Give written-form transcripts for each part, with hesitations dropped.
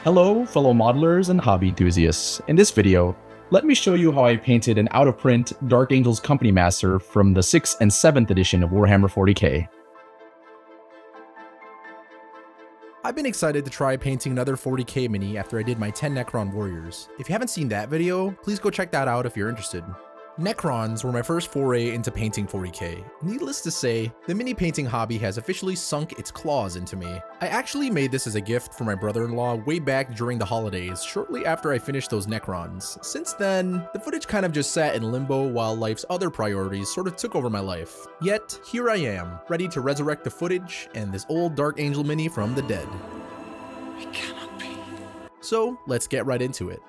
Hello, fellow modelers and hobby enthusiasts. In this video, let me show you how I painted an out-of-print Dark Angels Company Master from the 6th and 7th edition of Warhammer 40K. I've been excited to try painting another 40k mini after I did my 10 Necron warriors. If you haven't seen that video, please go check that out if you're interested. Necrons were my first foray into painting 40k. Needless to say, the mini painting hobby has officially sunk its claws into me. I actually made this as a gift for my brother-in-law way back during the holidays, shortly after I finished those Necrons. Since then, the footage kind of just sat in limbo while life's other priorities sort of took over my life. Yet, here I am, ready to resurrect the footage and this old Dark Angel mini from the dead. It cannot be. So, let's get right into it.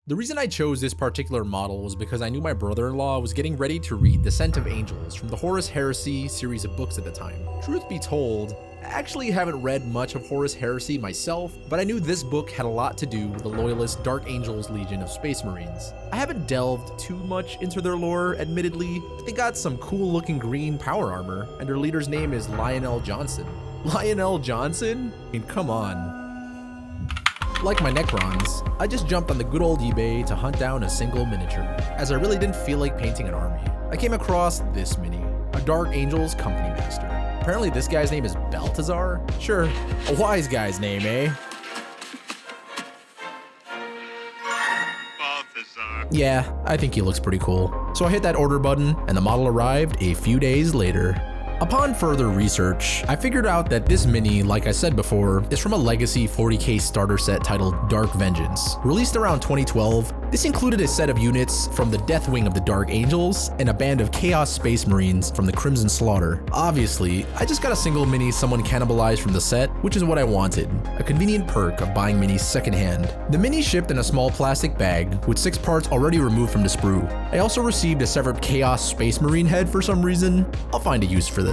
The reason I chose this particular model was because I knew my brother-in-law was getting ready to read Descent of Angels from the Horus Heresy series of books at the time. Truth be told, I actually haven't read much of Horus Heresy myself, but I knew this book had a lot to do with the loyalist Dark Angels Legion of Space Marines. I haven't delved too much into their lore, admittedly, but they got some cool looking green power armor, and their leader's name is Lionel Johnson. Lionel Johnson? I mean, come on. Like my Necrons, I just jumped on the good old eBay to hunt down a single miniature, as I really didn't feel like painting an army. I came across this mini, a Dark Angels Company Master. Apparently this guy's name is Balthasar? Sure, a wise guy's name, eh? Balthasar. Yeah, I think he looks pretty cool. So I hit that order button, and the model arrived a few days later. Upon further research, I figured out that this mini, like I said before, is from a legacy 40k starter set titled Dark Vengeance. Released around 2012, this included a set of units from the Death Wing of the Dark Angels and a band of Chaos Space Marines from the Crimson Slaughter. Obviously, I just got a single mini someone cannibalized from the set, which is what I wanted, a convenient perk of buying minis secondhand. The mini shipped in a small plastic bag with 6 parts already removed from the sprue. I also received a severed Chaos Space Marine head for some reason. I'll find a use for this.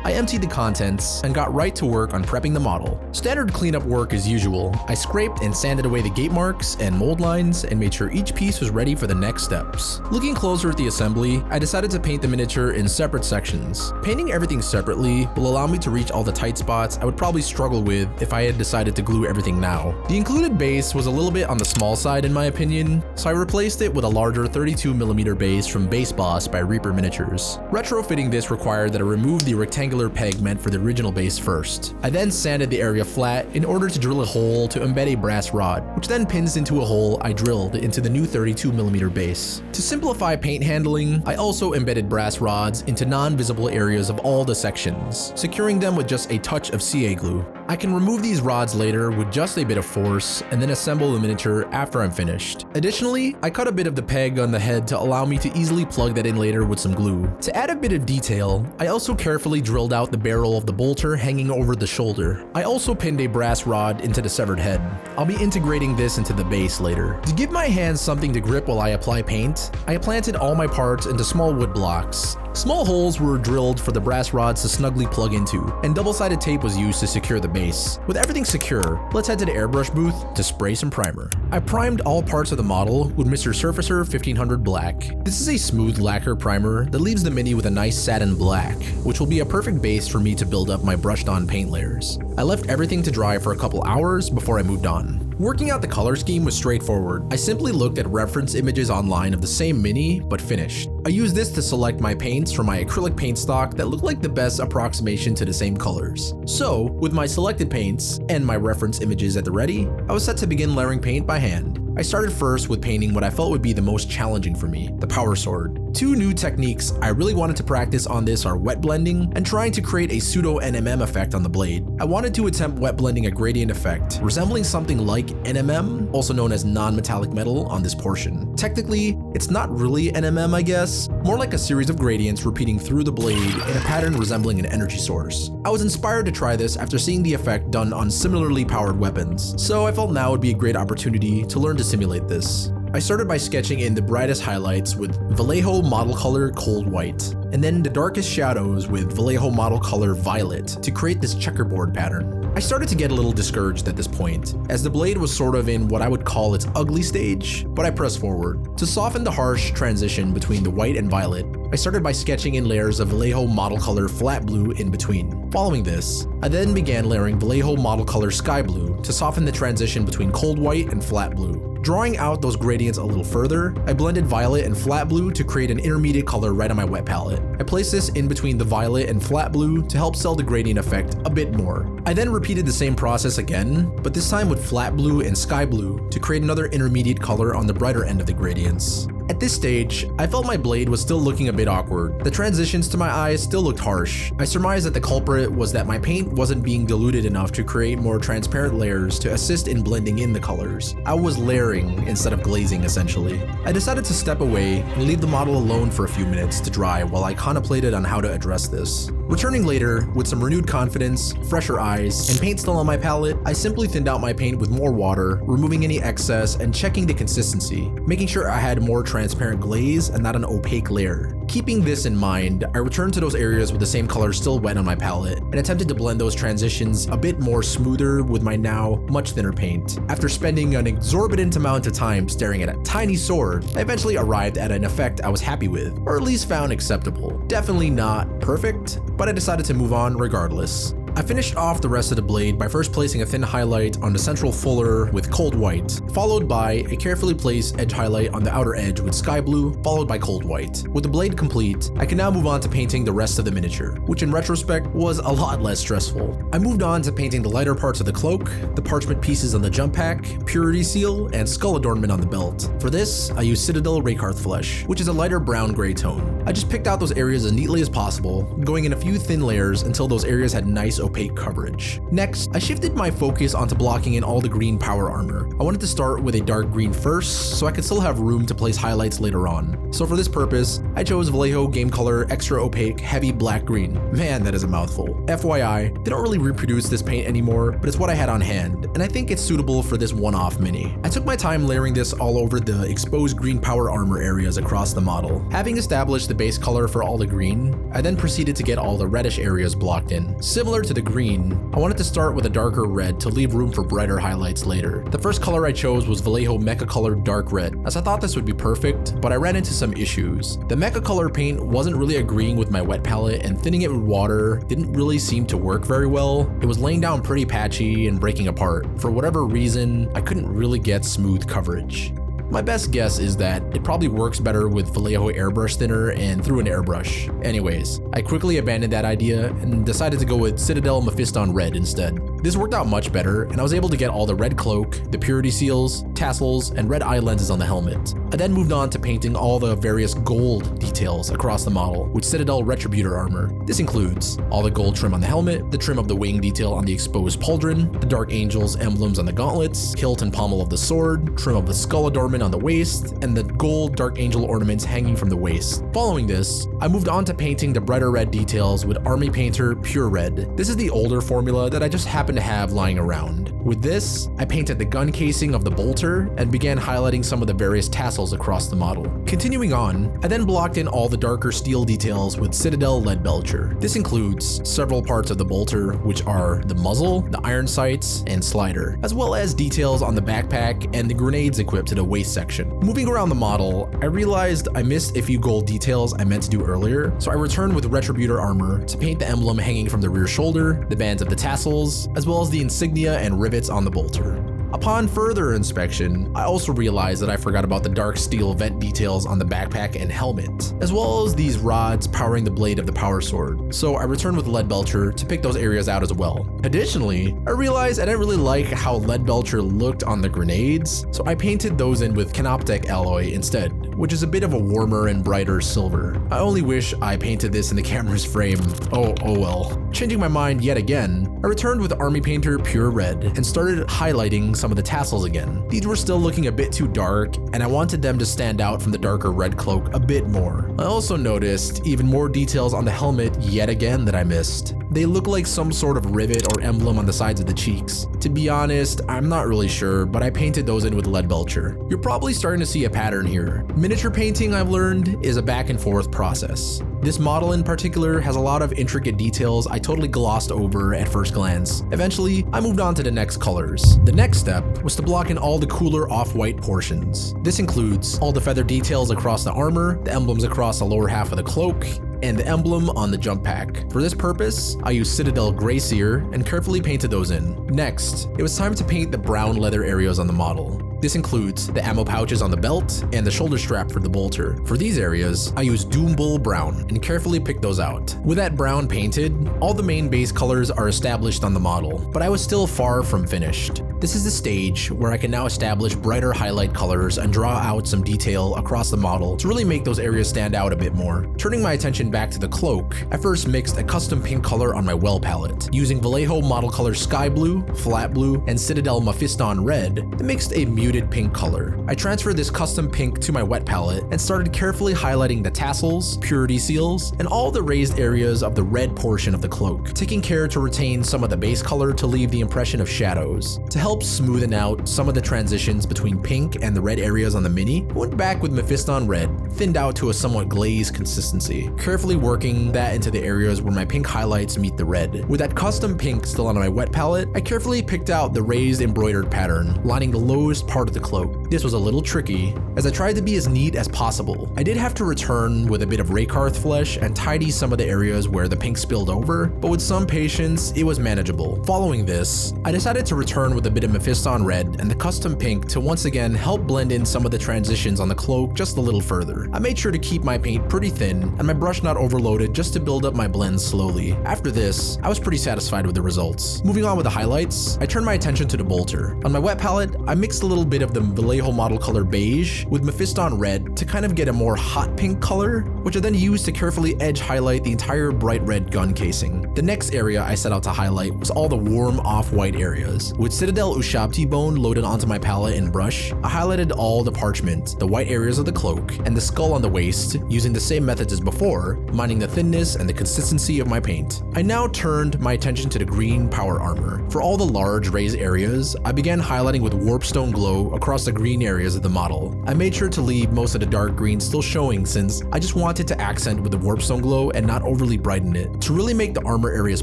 I emptied the contents and got right to work on prepping the model. Standard cleanup work as usual. I scraped and sanded away the gate marks and mold lines and made sure each piece was ready for the next steps. Looking closer at the assembly, I decided to paint the miniature in separate sections. Painting everything separately will allow me to reach all the tight spots I would probably struggle with if I had decided to glue everything now. The included base was a little bit on the small side in my opinion, so I replaced it with a larger 32mm base from Base Boss by Reaper Miniatures. Retrofitting this required that I remove the rectangular peg meant for the original base first. I then sanded the area flat in order to drill a hole to embed a brass rod, which then pins into a hole I drilled into the new 32mm base. To simplify paint handling, I also embedded brass rods into non-visible areas of all the sections, securing them with just a touch of CA glue. I can remove these rods later with just a bit of force and then assemble the miniature after I'm finished. Additionally, I cut a bit of the peg on the head to allow me to easily plug that in later with some glue. To add a bit of detail, I also carefully drilled out the barrel of the bolter hanging over the shoulder. I also pinned a brass rod into the severed head. I'll be integrating this into the base later. To give my hands something to grip while I apply paint, I planted all my parts into small wood blocks. Small holes were drilled for the brass rods to snugly plug into, and double-sided tape was used to secure the base. With everything secure, let's head to the airbrush booth to spray some primer. I primed all parts of the model with Mr. Surfacer 1500 Black. This is a smooth lacquer primer that leaves the mini with a nice satin black, which will be a perfect base for me to build up my brushed on paint layers. I left everything to dry for a couple hours before I moved on. Working out the color scheme was straightforward. I simply looked at reference images online of the same mini, but finished. I used this to select my paints from my acrylic paint stock that looked like the best approximation to the same colors. So, with my selected paints and my reference images at the ready, I was set to begin layering paint by hand. I started first with painting what I felt would be the most challenging for me, the power sword. 2 new techniques I really wanted to practice on this are wet blending and trying to create a pseudo NMM effect on the blade. I wanted to attempt wet blending a gradient effect, resembling something like NMM, also known as non-metallic metal, on this portion. Technically, it's not really NMM I guess, more like a series of gradients repeating through the blade in a pattern resembling an energy source. I was inspired to try this after seeing the effect done on similarly powered weapons, so I felt now would be a great opportunity to learn to simulate this. I started by sketching in the brightest highlights with Vallejo Model Color Cold White, and then the darkest shadows with Vallejo Model Color Violet to create this checkerboard pattern. I started to get a little discouraged at this point, as the blade was sort of in what I would call its ugly stage, but I pressed forward. To soften the harsh transition between the white and violet, I started by sketching in layers of Vallejo model color flat blue in between. Following this, I then began layering Vallejo model color sky blue to soften the transition between cold white and flat blue. Drawing out those gradients a little further, I blended violet and flat blue to create an intermediate color right on my wet palette. I placed this in between the violet and flat blue to help sell the gradient effect a bit more. I then repeated the same process again, but this time with flat blue and sky blue to create another intermediate color on the brighter end of the gradients. At this stage, I felt my blade was still looking a bit awkward. The transitions to my eyes still looked harsh. I surmised that the culprit was that my paint wasn't being diluted enough to create more transparent layers to assist in blending in the colors. I was layering instead of glazing essentially. I decided to step away and leave the model alone for a few minutes to dry while I contemplated on how to address this. Returning later with some renewed confidence, fresher eyes, and paint still on my palette, I simply thinned out my paint with more water, removing any excess and checking the consistency, making sure I had more transparent glaze and not an opaque layer. Keeping this in mind, I returned to those areas with the same color still wet on my palette and attempted to blend those transitions a bit more smoother with my now much thinner paint. After spending an exorbitant amount of time staring at a tiny sword, I eventually arrived at an effect I was happy with, or at least found acceptable. Definitely not perfect, but I decided to move on regardless. I finished off the rest of the blade by first placing a thin highlight on the central fuller with cold white, followed by a carefully placed edge highlight on the outer edge with sky blue, followed by cold white. With the blade complete, I can now move on to painting the rest of the miniature, which in retrospect was a lot less stressful. I moved on to painting the lighter parts of the cloak, the parchment pieces on the jump pack, purity seal, and skull adornment on the belt. For this, I used Citadel Rakarth flesh, which is a lighter brown-gray tone. I just picked out those areas as neatly as possible, going in a few thin layers until those areas had nice opaque coverage. Next, I shifted my focus onto blocking in all the green power armor. I wanted to start with a dark green first, so I could still have room to place highlights later on. So for this purpose, I chose Vallejo Game Color Extra Opaque Heavy Black Green. Man, that is a mouthful. FYI, they don't really reproduce this paint anymore, but it's what I had on hand, and I think it's suitable for this one-off mini. I took my time layering this all over the exposed green power armor areas across the model. Having established the base color for all the green, I then proceeded to get all the reddish areas blocked in. Similar to the green, I wanted to start with a darker red to leave room for brighter highlights later. The first color I chose was Vallejo Mecha Color Dark Red, as I thought this would be perfect, but I ran into some issues. The Mecha Color paint wasn't really agreeing with my wet palette, and thinning it with water didn't really seem to work very well. It was laying down pretty patchy and breaking apart. For whatever reason, I couldn't really get smooth coverage. My best guess is that it probably works better with Vallejo airbrush thinner and through an airbrush. Anyways, I quickly abandoned that idea and decided to go with Citadel Mephiston Red instead. This worked out much better, and I was able to get all the red cloak, the purity seals, tassels, and red eye lenses on the helmet. I then moved on to painting all the various gold details across the model with Citadel Retributor armor. This includes all the gold trim on the helmet, the trim of the wing detail on the exposed pauldron, the Dark Angels emblems on the gauntlets, hilt and pommel of the sword, trim of the skull adornment on the waist, and the gold Dark Angel ornaments hanging from the waist. Following this, I moved on to painting the brighter red details with Army Painter Pure Red. This is the older formula that I just happened to have lying around. With this, I painted the gun casing of the bolter and began highlighting some of the various tassels across the model. Continuing on, I then blocked in all the darker steel details with Citadel Lead Belcher. This includes several parts of the bolter, which are the muzzle, the iron sights, and slider, as well as details on the backpack and the grenades equipped to the waist section. Moving around the model, I realized I missed a few gold details I meant to do earlier, so I returned with Retributor armor to paint the emblem hanging from the rear shoulder, the bands of the tassels, as well as the insignia and rivets on the bolter. Upon further inspection, I also realized that I forgot about the dark steel vent details on the backpack and helmet, as well as these rods powering the blade of the power sword, so I returned with Lead Belcher to pick those areas out as well. Additionally, I realized I didn't really like how Lead Belcher looked on the grenades, so I painted those in with Canoptek alloy instead, which is a bit of a warmer and brighter silver. I only wish I painted this in the camera's frame. Oh well. Changing my mind yet again, I returned with Army Painter Pure Red and started highlighting some of the tassels again. These were still looking a bit too dark, and I wanted them to stand out from the darker red cloak a bit more. I also noticed even more details on the helmet yet again that I missed. They look like some sort of rivet or emblem on the sides of the cheeks. To be honest, I'm not really sure, but I painted those in with lead belcher. You're probably starting to see a pattern here. Miniature painting, I've learned, is a back and forth process. This model in particular has a lot of intricate details I totally glossed over at first glance. Eventually, I moved on to the next colors. The next step was to block in all the cooler off-white portions. This includes all the feather details across the armor, the emblems across the lower half of the cloak, and the emblem on the jump pack. For this purpose, I used Citadel Grey Seer and carefully painted those in. Next, it was time to paint the brown leather areas on the model. This includes the ammo pouches on the belt and the shoulder strap for the bolter. For these areas, I used Doom Bull Brown and carefully picked those out. With that brown painted, all the main base colors are established on the model, but I was still far from finished. This is the stage where I can now establish brighter highlight colors and draw out some detail across the model to really make those areas stand out a bit more. Turning my attention back to the cloak, I first mixed a custom pink color on my well palette. Using Vallejo model color Sky Blue, Flat Blue, and Citadel Mephiston Red, I mixed a muted pink color. I transferred this custom pink to my wet palette and started carefully highlighting the tassels, purity seals, and all the raised areas of the red portion of the cloak, taking care to retain some of the base color to leave the impression of shadows. To help smoothen out some of the transitions between pink and the red areas on the mini, I went back with Mephiston Red, thinned out to a somewhat glazed consistency, carefully working that into the areas where my pink highlights meet the red. With that custom pink still on my wet palette, I carefully picked out the raised embroidered pattern, lining the lowest part of the cloak. This was a little tricky, as I tried to be as neat as possible. I did have to return with a bit of Raykarth flesh and tidy some of the areas where the pink spilled over, but with some patience, it was manageable. Following this, I decided to return with a bit of Mephiston Red and the custom pink to once again help blend in some of the transitions on the cloak just a little further. I made sure to keep my paint pretty thin and my brush not overloaded just to build up my blends slowly. After this, I was pretty satisfied with the results. Moving on with the highlights, I turned my attention to the bolter. On my wet palette, I mixed a little bit of the Vallejo model color beige with Mephiston Red to kind of get a more hot pink color, which I then used to carefully edge highlight the entire bright red gun casing. The next area I set out to highlight was all the warm off-white areas. With Citadel Ushabti bone loaded onto my palette and brush, I highlighted all the parchment, the white areas of the cloak, and the skull on the waist using the same methods as before, minding the thinness and the consistency of my paint. I now turned my attention to the green power armor. For all the large raised areas, I began highlighting with Warpstone Glow across the green areas of the model. I made sure to leave most of the dark green still showing since I just wanted to accent with the Warpstone Glow and not overly brighten it. To really make the armor areas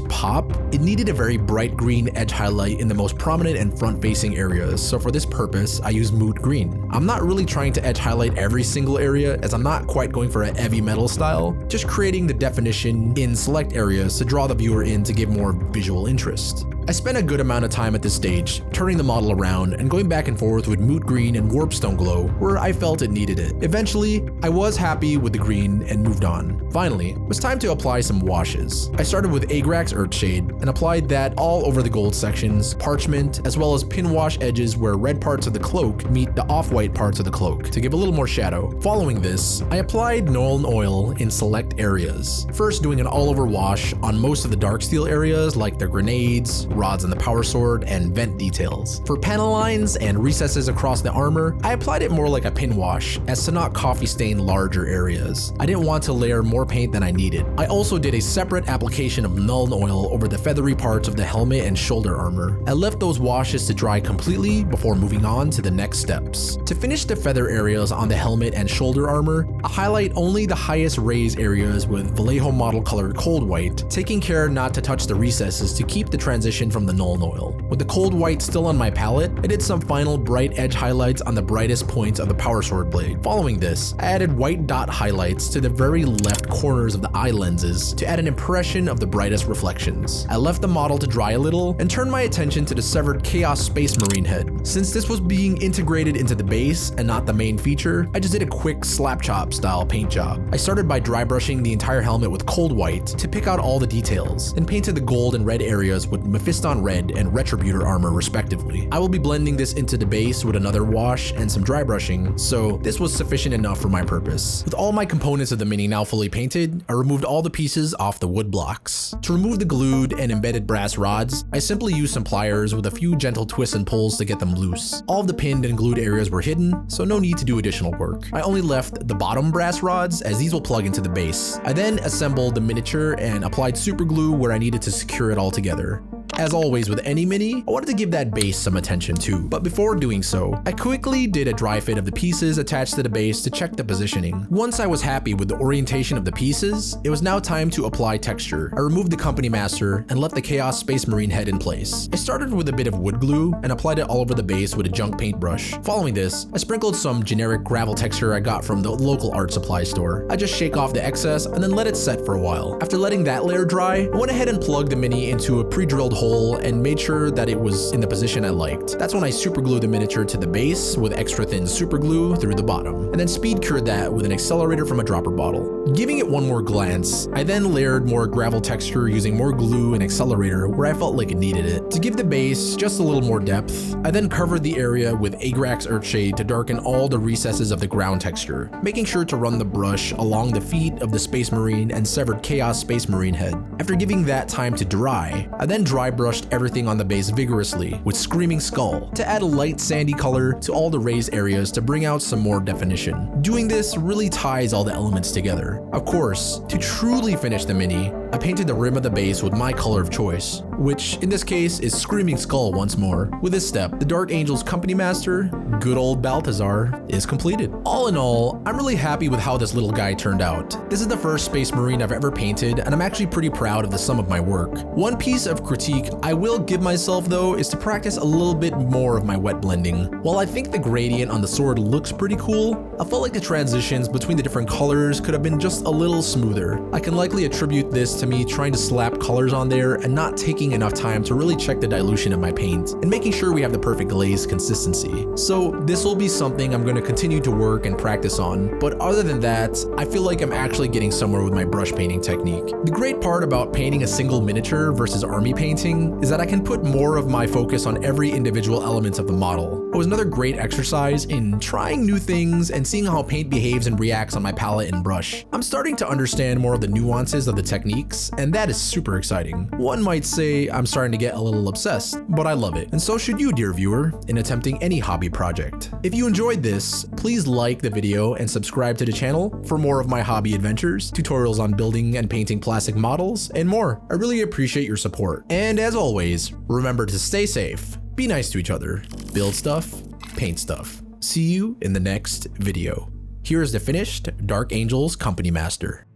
pop, it needed a very bright green edge highlight in the most prominent and front-facing areas, so for this purpose, I used Moot Green. I'm not really trying to edge highlight every single area, as I'm not quite going for a heavy metal style, just creating the definition in select areas to draw the viewer in to give more visual interest. I spent a good amount of time at this stage, turning the model around and going back and forth with Moot Green and Warpstone Glow where I felt it needed it. Eventually, I was happy with the green and moved on. Finally, it was time to apply some washes. I started with Agrax Earthshade and applied that all over the gold sections, parchment, as well as pin wash edges where red parts of the cloak meet the off-white parts of the cloak to give a little more shadow. Following this, I applied Nuln Oil in select areas. First doing an all-over wash on most of the dark steel areas like the grenades, rods in the power sword, and vent details. For panel lines and recesses across the armor, I applied it more like a pin wash as to not coffee stain larger areas. I didn't want to layer more paint than I needed. I also did a separate application of Nuln Oil over the feathery parts of the helmet and shoulder armor. I left those washes to dry completely before moving on to the next steps. To finish the feather areas on the helmet and shoulder armor, I highlight only the highest raised areas with Vallejo model colored cold white, taking care not to touch the recesses to keep the transition from the Nuln Oil. With the cold white still on my palette, I did some final bright edge highlights on the brightest points of the power sword blade. Following this, I added white dot highlights to the very left corners of the eye lenses to add an impression of the brightest reflections. I left the model to dry a little and turned my attention to the severed Chaos Space Marine head. Since this was being integrated into the base and not the main feature, I just did a quick slap chop style paint job. I started by dry brushing the entire helmet with cold white to pick out all the details, and painted the gold and red areas with Mephiston Red and Retributor armor respectively. I will be blending this into the base with another wash and some dry brushing, so this was sufficient enough for my purpose. With all my components of the mini now fully painted, I removed all the pieces off the wood blocks. To remove the glued and embedded brass rods, I simply used some pliers with a few gentle twists and pulls to get them loose. All of the pinned and glued areas were hidden, so no need to do additional work. I only left the bottom some brass rods, as these will plug into the base. I then assembled the miniature and applied super glue where I needed to secure it all together. As always with any mini, I wanted to give that base some attention too, but before doing so, I quickly did a dry fit of the pieces attached to the base to check the positioning. Once I was happy with the orientation of the pieces, it was now time to apply texture. I removed the company master and left the Chaos Space Marine head in place. I started with a bit of wood glue and applied it all over the base with a junk paintbrush. Following this, I sprinkled some generic gravel texture I got from the local art supply store. I just shake off the excess and then let it set for a while. After letting that layer dry, I went ahead and plugged the mini into a pre-drilled hole and made sure that it was in the position I liked. That's when I super glued the miniature to the base with extra thin super glue through the bottom, and then speed cured that with an accelerator from a dropper bottle. Giving it one more glance, I then layered more gravel texture using more glue and accelerator where I felt like it needed it. To give the base just a little more depth, I then covered the area with Agrax Earthshade to darken all the recesses of the ground texture, making sure to run the brush along the feet of the Space Marine and severed Chaos Space Marine head. After giving that time to dry, I then dry brushed everything on the base vigorously with Screaming Skull to add a light sandy color to all the raised areas to bring out some more definition. Doing this really ties all the elements together. Of course, to truly finish the mini, I painted the rim of the base with my color of choice, which in this case is Screaming Skull once more. With this step, the Dark Angels Company Master, good old Balthasar, is completed. All in all, I'm really happy with how this little guy turned out. This is the first Space Marine I've ever painted, and I'm actually pretty proud of the sum of my work. One piece of critique I will give myself though is to practice a little bit more of my wet blending. While I think the gradient on the sword looks pretty cool, I felt like the transitions between the different colors could have been just a little smoother. I can likely attribute this to me trying to slap colors on there and not taking enough time to really check the dilution of my paint and making sure we have the perfect glaze consistency. So this will be something I'm going to continue to work and practice on, but other than that, I feel like I'm actually getting somewhere with my brush painting technique. The great part about painting a single miniature versus army painting is that I can put more of my focus on every individual element of the model. It was another great exercise in trying new things and seeing how paint behaves and reacts on my palette and brush. I'm starting to understand more of the nuances of the techniques, and that is super exciting. One might say I'm starting to get a little obsessed, but I love it. And so should you, dear viewer, in attempting any hobby project. If you enjoyed this, please like the video and subscribe to the channel for more of my hobby adventures, tutorials on building and painting plastic models, and more. I really appreciate your support. And as always, remember to stay safe, be nice to each other, build stuff, paint stuff. See you in the next video. Here is the finished Dark Angels Company Master.